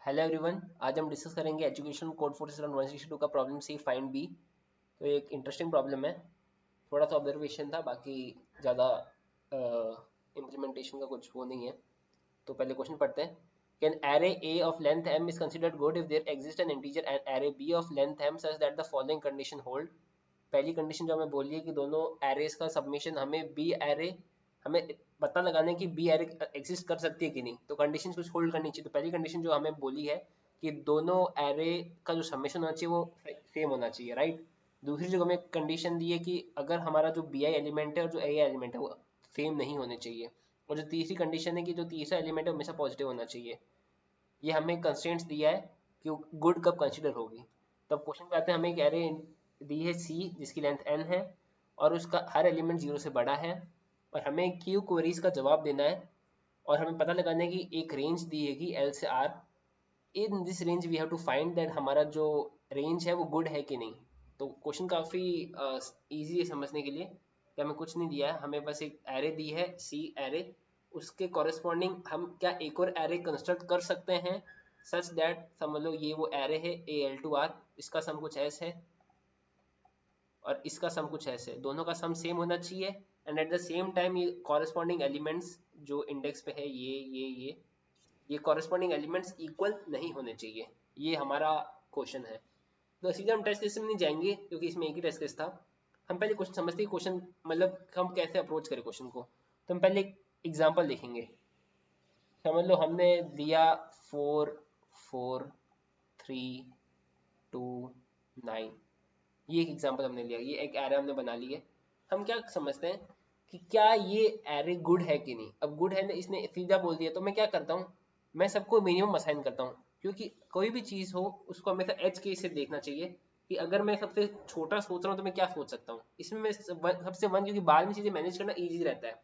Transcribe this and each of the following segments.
Hello everyone, आज हम discuss करेंगे एजुकेशन कोड फोर्स 162 का प्रॉब्लम सी फाइंड बी। तो एक इंटरेस्टिंग प्रॉब्लम है, थोड़ा सा ऑब्जर्वेशन था, बाकी ज़्यादा इम्प्लीमेंटेशन का कुछ वो नहीं है। तो पहले क्वेश्चन पढ़ते हैं। Can array a of length m is considered good if there exist an integer and array b of length m such that the following condition hold. पहली कंडीशन जो हमें बोली है कि दोनों एरेज का सबमिशन हमें बी एरे, हमें पता लगाना है कि बी एरे एग्जिस्ट कर सकती है कि नहीं, तो कंडीशन कुछ होल्ड करनी चाहिए। तो पहली कंडीशन जो हमें बोली है कि दोनों एरे का जो सबमिशन होना चाहिए वो सेम होना चाहिए, राइट। दूसरी जो हमें कंडीशन दी है कि अगर हमारा जो बी आई एलिमेंट है और जो ए एलिमेंट है वो सेम नहीं होने चाहिए। और जो तीसरी कंडीशन है कि जो तीसरा एलिमेंट है हमेशा पॉजिटिव होना चाहिए। ये हमें कंस्ट्रेंट्स दिया है कि गुड कब कंसिडर होगी। तब क्वेश्चन पे आते हैं, हमें एक एरे दी है सी जिसकी लेंथ n है और उसका हर एलिमेंट 0 से बड़ा है, और हमें क्यू क्वेरीज का जवाब देना है। और हमें पता लगाना है कि एक रेंज दी है कि L से R। In this range we have to find that हमारा जो रेंज है वो गुड है कि नहीं। तो क्वेश्चन काफ़ी इजी है समझने के लिए कि हमें कुछ नहीं दिया है, हमें बस एक एरे दी है सी एरे। उसके कॉरेस्पॉन्डिंग हम क्या एक और एरे कंस्ट्रक्ट कर सकते हैं सच दैट, समझ लो ये वो एरे है AL2R, इसका सम कुछ ऐस है और इसका सम कुछ ऐसे है, दोनों का सम सेम होना चाहिए। And at the same time ये कॉरेस्पॉन्डिंग एलिमेंट्स जो इंडेक्स पे है ये कॉरेस्पॉन्डिंग एलिमेंट्स इक्वल नहीं होने चाहिए। ये हमारा क्वेश्चन है। तो सीधे हम टेस्ट केस में नहीं जाएंगे क्योंकि इसमें एक ही टेस्ट केस था। हम पहले क्वेश्चन समझते हैं, क्वेश्चन मतलब हम कैसे अप्रोच करें क्वेश्चन को। तो हम पहले एक एग्जाम्पल देखेंगे। समझ लो हमने दिया 4 4 3 2 9। ये एक एग्जांपल हमने लिया, ये एक एरे हमने बना ली है। हम क्या समझते हैं कि क्या ये एरे गुड है कि नहीं। अब गुड है ना, इसने सीधा बोल दिया, तो मैं क्या करता हूँ, मैं सबको मिनिमम असाइन करता हूँ। क्योंकि कोई भी चीज़ हो उसको हमेशा एज के से देखना चाहिए कि अगर मैं सबसे छोटा सोच रहा हूँ तो मैं क्या सोच सकता हूँ। इसमें मैं सबसे वन, क्योंकि बाद में चीज़ें मैनेज करना ईजी रहता है।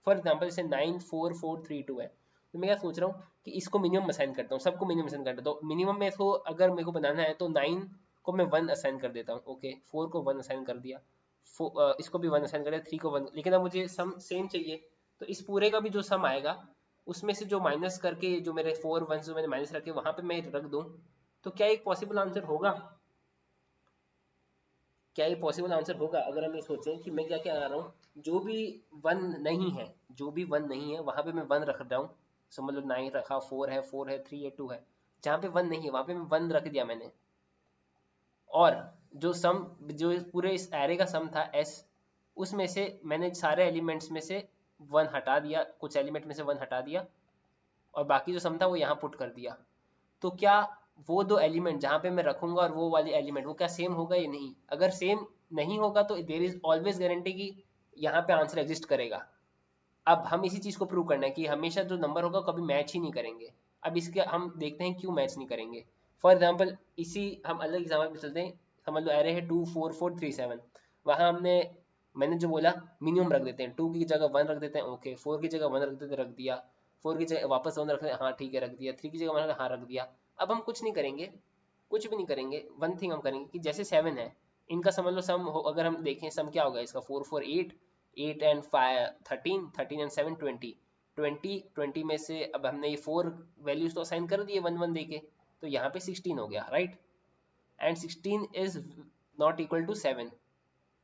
फॉर एग्जाम्पल जैसे 9 4 4 3 2 है, तो मैं क्या सोच रहा हूँ कि इसको मिनिमम असाइन करता हूँ, सबको मिनिमम असाइन करता हूँ। मिनिमम में इसको अगर मेरे को बनाना है तो 9 को मैं 1 असाइन कर देता हूँ, ओके। 4 को 1 असाइन कर दिया, इसको भी 1 असाइन कर दिया, 3 को 1। लेकिन अब मुझे सम सेम चाहिए, तो इस पूरे का भी जो सम आएगा उसमें से जो माइनस करके जो मेरे 4 1 जो मैंने माइनस रखे वहां पे मैं रख दूं, तो क्या एक पॉसिबल आंसर होगा। क्या ये पॉसिबल आंसर होगा अगर हम ये सोचें कि मैं क्या क्या आ रहा हूँ, जो भी वन नहीं है, जो भी वन नहीं है वहां पे मैं वन रख रहा हूँ। समझ लो 9 रखा, 4 है 3 है 2 है, जहाँ पे वन नहीं है वहां पे मैं वन रख दिया मैंने। और जो सम, जो पूरे इस एरे का सम था एस, उसमें से मैंने सारे एलिमेंट्स में से वन हटा दिया, कुछ एलिमेंट में से वन हटा दिया, और बाकी जो सम था वो यहाँ पुट कर दिया। तो क्या वो दो एलिमेंट जहाँ पे मैं रखूंगा और वो वाली एलिमेंट वो क्या सेम होगा या नहीं। अगर सेम नहीं होगा तो देर इज ऑलवेज गारंटी कि यहाँ पे आंसर एग्जिस्ट करेगा। अब हम इसी चीज को प्रूव करना है कि हमेशा जो नंबर होगा कभी मैच ही नहीं करेंगे। अब इसके हम देखते हैं क्यों मैच नहीं करेंगे। फॉर एग्जाम्पल इसी हम अलग एग्जाम्पल पे चलते हैं। समझ लो एरे है 2 4 4 3 7, वहां हमने, मैंने जो बोला मिनिमम रख देते हैं, 2 की जगह 1 रख देते हैं, ओके। 4 की जगह 1 रख देते, रख दिया। 4 की जगह वापस 1 रख देते, हाँ ठीक है रख दिया। 3 की जगह 1 हाँ रख दिया। अब हम कुछ नहीं करेंगे, कुछ भी नहीं करेंगे। वन थिंग हम करेंगे कि जैसे 7 है, इनका समझ लो सम हो, अगर हम देखें सम क्या होगा इसका, 4 4 8, 8 एंड 5 13, 13 एंड 7 20, 20 में से अब हमने ये 4 वैल्यूज तो असाइन कर दिए 1 1 देके, तो यहाँ पे 16 हो गया, right. And 16 is not equal to 7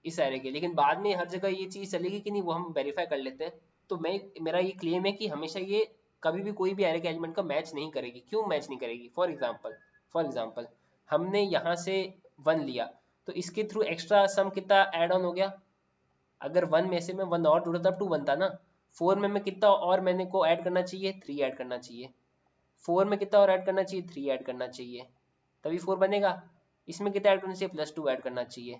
इस एरे के। लेकिन बाद में हर जगह ये चीज़ चलेगी कि नहीं वो हम वेरीफाई कर लेते हैं। तो मैं, मेरा ये क्लेम है कि हमेशा ये कभी भी कोई भी एरे के एलिमेंट का मैच नहीं करेगी। क्यों मैच नहीं करेगी, फॉर एग्जाम्पल हमने यहाँ से 1 लिया, तो इसके थ्रू एक्स्ट्रा सम कितना ऐड ऑन हो गया। अगर 1 में से मैं 1 और जोड़ा तब 2 बनता ना। 4 में मैं कितना और मैंने को ऐड करना चाहिए, 3 ऐड करना चाहिए। 4 में कितना और ऐड करना चाहिए, 3 ऐड करना चाहिए, तभी 4 बनेगा। इसमें कितना ऐड करना चाहिए, +2 ऐड करना चाहिए,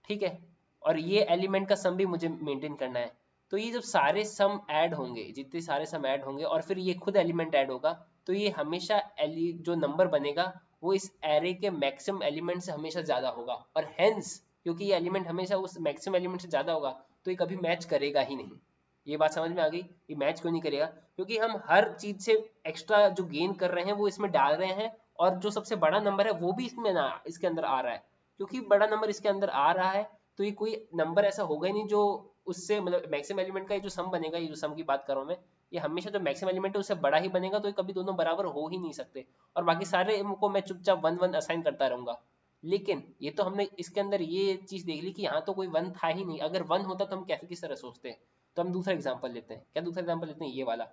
ठीक है। और ये एलिमेंट का सम भी मुझे मेंटेन करना है। तो ये जब सारे सम ऐड होंगे, जितने सारे सम ऐड होंगे और फिर ये खुद एलिमेंट ऐड होगा, तो ये हमेशा जो नंबर बनेगा वो इस एरे के मैक्सिमम एलिमेंट से हमेशा ज़्यादा होगा। और हेंस क्योंकि ये एलिमेंट हमेशा उस मैक्सिमम एलिमेंट से ज़्यादा होगा, तो ये कभी मैच करेगा ही नहीं। ये बात समझ में आ गई, ये मैच क्यों नहीं करेगा, क्योंकि हम हर चीज़ से एक्स्ट्रा जो गेन कर रहे हैं वो इसमें डाल रहे हैं। और जो सबसे बड़ा नंबर है वो भी इसमें ना, इसके अंदर आ रहा है। क्योंकि बड़ा नंबर इसके अंदर आ रहा है, तो ये कोई नंबर ऐसा होगा ही नहीं जो उससे, मतलब मैक्सिमम एलिमेंट का ये जो सम बनेगा, ये जो सम की बात कर रहा हूँ मैं, ये हमेशा जो मैक्सिमम एलिमेंट है उससे बड़ा ही बनेगा, तो ये कभी दोनों बराबर हो ही नहीं सकते। और बाकी सारे को मैं चुपचाप वन वन असाइन करता रहूंगा। लेकिन ये तो हमने इसके अंदर ये चीज देख ली कि यहाँ तो कोई वन था ही नहीं। अगर वन होता तो हम कैसे किस तरह सोचते हैं। तो हम दूसरा एग्जाम्पल लेते हैं। क्या दूसरा एग्जाम्पल लेते हैं? ये वाला।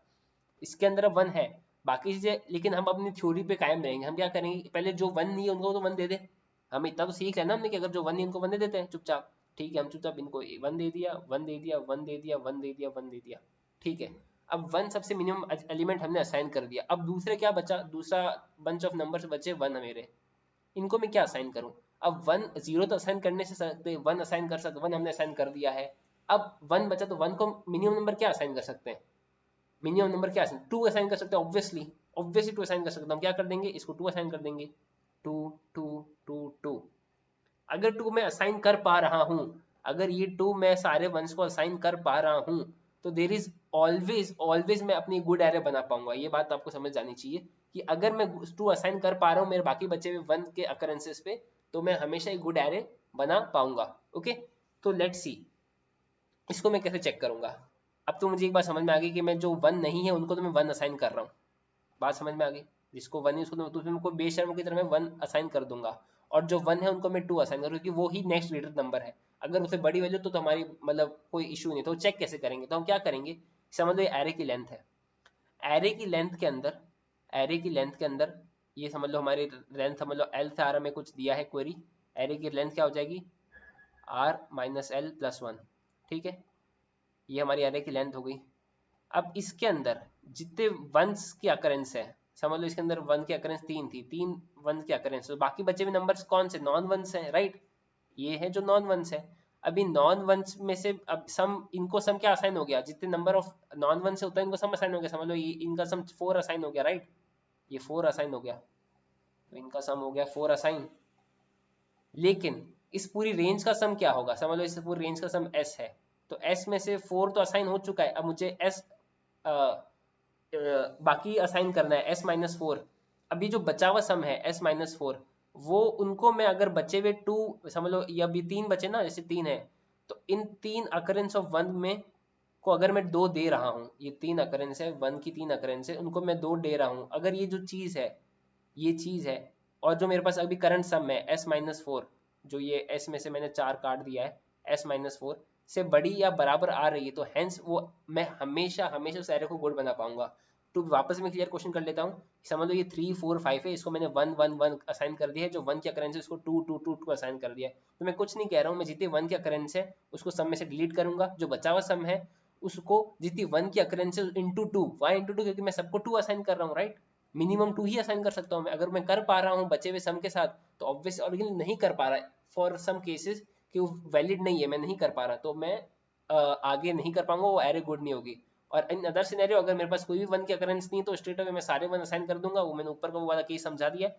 इसके अंदर वन है, बाकी चीजें, लेकिन हम अपनी थ्योरी पे कायम रहेंगे। हम क्या करेंगे, पहले जो वन नहीं है उनको तो वन दे दे। हम इतना तो सीख लेना हमने कि अगर जो वन नहीं उनको वन दे देते हैं चुपचाप। ठीक है, हम चुपचाप इनको वन दे दिया, वन दे दिया, वन दे दिया, वन दे दिया, वन दे दिया। ठीक है, अब वन सबसे मिनिमम एलिमेंट हमने असाइन कर दिया। अब दूसरे क्या बचा, दूसरा बंच ऑफ नंबर्स बचे वन मेरे। इनको मैं क्या असाइन करूं? अब वन जीरो तो असाइन करने से सकते, वन असाइन कर सकते, वन हमने असाइन कर दिया है। अब वन बचा तो वन को मिनिमम नंबर क्या असाइन कर सकते हैं? मिनिमम नंबर क्या असाइन, टू असाइन कर सकते हैं। ऑब्वियसली ऑब्वियसली टू असाइन कर सकते हैं। हम क्या कर देंगे, इसको टू असाइन कर देंगे। Two two two two. अगर टू मैं असाइन कर पा रहा हूं, अगर ये टू मैं सारे वंस को असाइन कर पा रहा हूं, तो देर इज ऑलवेज ऑलवेज मैं अपनी गुड एरे बना पाऊंगा। ये बात आपको समझ जानी चाहिए कि अगर मैं टू असाइन कर पा रहा हूं मेरे बाकी बचे हुए वन के अकरेंसेस पे, तो मैं हमेशा एक गुड एरे बना पाऊंगा। ओके, तो लेट्स सी इसको मैं कैसे चेक करूंगा। अब तो मुझे एक बात समझ में आ गई कि मैं जो वन नहीं है उनको तो मैं वन असाइन कर रहा हूँ। बात समझ में आ गई? जिसको वन है उसको तो उसमें कोई बेशर्म की तरह मैं वन असाइन कर दूंगा, और जो वन है उनको मैं टू असाइन करूँ, क्योंकि वो ही नेक्स्ट ग्रेटर नंबर है। अगर उससे बड़ी वैल्यू तो हमारी मतलब कोई इशू नहीं। तो चेक कैसे करेंगे, तो हम क्या करेंगे, समझ लो ये एरे की लेंथ है। एरे की लेंथ के अंदर, एरे की लेंथ के अंदर ये समझ लो हमारी लेंथ, समझ लो एल से आर हमें कुछ दिया है क्वेरी। एरे की लेंथ क्या हो जाएगी, R minus L plus one. ठीक है, ये हमारी एरे की लेंथ हो गई। अब इसके अंदर जितने वंस की अकरेंस है, समझ लो इसके अंदर वन की अकरेंस तीन थी, तीन वन की अकरेंस, तो बाकी बचे हुए नंबर्स कौन से, नॉन वंस हैं, राइट। ये है जो नॉन वंस है। अभी नॉन वंस में से अब सम, इनको सम क्या असाइन हो गया, जितने नंबर ऑफ नॉन वंस होता है इनको सम असाइन हो गया। समझ लो ये इनका सम फोर असाइन हो गया, राइट। ये फोर असाइन हो गया, तो इनका सम हो गया फोर असाइन। लेकिन इस पूरी रेंज का सम क्या होगा, समझ लो इस पूरी रेंज का सम एस है, तो एस में से फोर तो असाइन हो चुका है। अब मुझे एस बाकी असाइन करना है, एस माइनस फोर। अभी जो बचा हुआ सम है एस माइनस फोर, वो उनको मैं अगर बचे हुए टू, समझ लो ये अभी तीन बचे ना, जैसे तीन है, तो इन तीन अकरेंस ऑफ वन में को अगर मैं दो दे रहा हूँ, ये तीन अकरेंस है, वन की तीन अकरेंस है, उनको मैं दो दे रहा हूँ। अगर ये जो चीज़ है, ये चीज़ है, और जो मेरे पास अभी करंट सम है एस माइनस फोर, जो ये एस में से मैंने चार काट दिया है, एस माइनस फोर से बड़ी या बराबर आ रही है, तो हेंस वो मैं हमेशा हमेशा उस एरे को गुड बना पाऊंगा। तो वापस मैं क्लियर क्वेश्चन कर लेता हूँ। समझ लो ये थ्री फोर फाइव है, इसको मैंने वन वन वन असाइन कर दिया है, जो वन की अकरेंस है उसको two two two two assign कर दिया है। तो मैं कुछ नहीं कह रहा हूँ, मैं जितने वन की अकरेंस है उसको सम में से डिलीट करूंगा, जो बचा हुआ सम है उसको जितनी वन की अकरेंस है into two, Y into two, क्योंकि मैं सबको टू असाइन कर रहा हूँ, राइट। मिनिमम टू ही असाइन कर सकता हूँ मैं। अगर मैं कर पा रहा हूँ बचे हुए सम के साथ, तो ऑब्वियस, और नहीं कर पा रहा है फॉर सम केसेस कि वो वैलिड नहीं है, मैं नहीं कर पा रहा, तो मैं आगे नहीं कर पाऊंगा, वो एरे गुड नहीं होगी। और इन अदर सिनेरियो अगर मेरे पास कोई भी वन की अकरेंस नहीं, तो स्ट्रेट अवे मैं सारे वन असाइन कर दूंगा। वो मैंने ऊपर का वो वाला केस समझा दिया।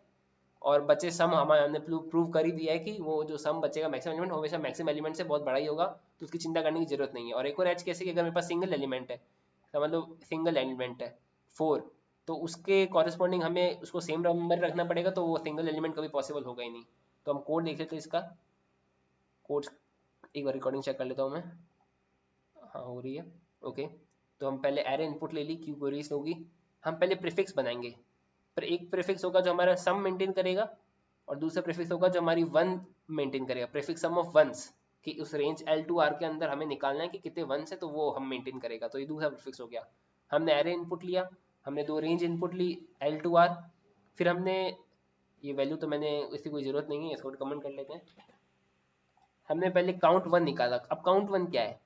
और बचे सम हमने प्रूव कर ही दिया है कि वो जो सम बचेगा मैक्सिमम एलिमेंट हमेशा मैक्सिमम एलिमेंट से बहुत बड़ा ही होगा, तो उसकी चिंता करने की जरूरत नहीं है। और एक और एच कैसे कि अगर मेरे पास सिंगल एलिमेंट है, समझ लो सिंगल एलिमेंट है फोर, तो उसके कॉरेस्पॉन्डिंग हमें उसको सेम नंबर रखना पड़ेगा, तो वो सिंगल एलिमेंट कभी पॉसिबल होगा ही नहीं। तो हम कोड देख लेते हैं इसका। कोड एक बार रिकॉर्डिंग चेक कर लेता हूँ मैं। हाँ हो रही है, ओके। तो हम पहले एरे इनपुट ले ली, क्यू क्वेरीज होगी। हम पहले प्रीफिक्स बनाएंगे, पर एक प्रीफिक्स होगा जो हमारा सम मेंटेन करेगा, और दूसरा प्रीफिक्स होगा जो हमारी वन मेंटेन करेगा, प्रीफिक्स सम ऑफ वंस, कि उस रेंज एल टू आर के अंदर हमें निकालना है कि कितने वंस है, तो वो हम मेंटेन करेगा। तो ये दूसरा प्रीफिक्स हो गया। हमने एरे इनपुट लिया, हमने दो रेंज इनपुट ली एल टू आर, फिर हमने ये वैल्यू तो मैंने इसकी कोई जरूरत नहीं है, इसको कमेंट कर लेते हैं। हमने पहले काउंट वन निकाला। अब काउंट वन क्या है,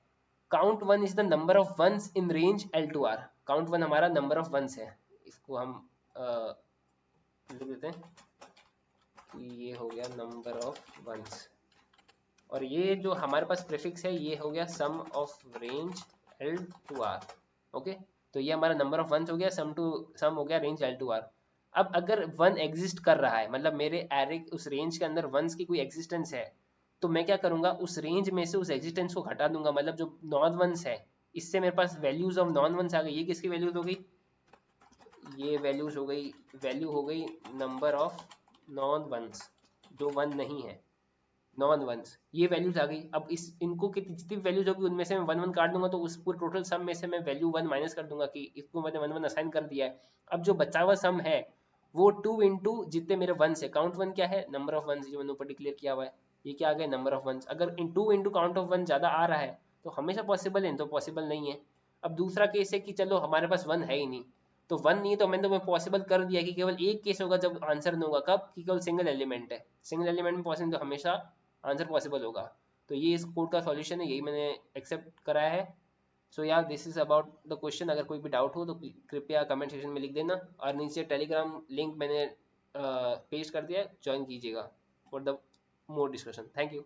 count one is the number of ones in range L to R. Count one हमारा नंबर ऑफ वंस है। इसको हम लिख देते हैं कि ये हो गया नंबर ऑफ वंस, और ये जो हमारे पास प्रीफिक्स है ये हो गया sum of range L to R. Okay, तो ये हमारा नंबर ऑफ वंस हो गया, सम हो गया रेंज एल टू आर। अब अगर वन एग्जिस्ट कर रहा है, मतलब मेरे एरे उस रेंज के अंदर वंस की कोई एग्जिस्टेंस है, तो मैं क्या करूंगा, उस रेंज में से उस एग्जिस्टेंस को हटा दूंगा। मतलब जो नॉन वंस है, इससे मेरे पास वैल्यूज ऑफ नॉन वंस आ गई। ये किसकी वैल्यूज हो गई, ये वैल्यूज हो गई, वैल्यू हो गई नंबर ऑफ नॉन वंस, जो वन नहीं है। नॉन वंस, ये वैल्यूज आ गई। अब इस इनको कितनी जितनी वैल्यूज होगी उनमें से मैं वन वन काट दूंगा, तो उस पूरे टोटल सम में से मैं वैल्यू वन माइनस कर दूंगा कि इसको मैंने वन वन असाइन कर दिया है। अब जो बचा हुआ सम है वो टू इंटू जितने मेरे वंस है, काउंट वन क्या है, नंबर ऑफ वंस जो मैंने ऊपर डिक्लेयर किया हुआ है, ये क्या आ गया, नंबर ऑफ वंस। अगर in two into count of one ज्यादा आ रहा है तो हमेशा पॉसिबल है, तो पॉसिबल नहीं है। अब दूसरा केस है कि चलो हमारे पास वन है ही नहीं, तो वन नहीं है तो मैंने तो पॉसिबल कर दिया कि केवल एक केस होगा जब आंसर नहीं होगा, कब, कि केवल सिंगल एलिमेंट है, सिंगल एलिमेंट में पॉसिबल तो हमेशा आंसर पॉसिबल होगा। तो ये इस कोड का सॉल्यूशन है, यही मैंने एक्सेप्ट कराया है। सो यार this is about the question. अगर कोई भी डाउट हो तो कृपया कमेंट सेक्शन में लिख देना, और नीचे टेलीग्राम लिंक मैंने पेस्ट कर दिया है, ज्वाइन कीजिएगा for the more discussion. Thank you.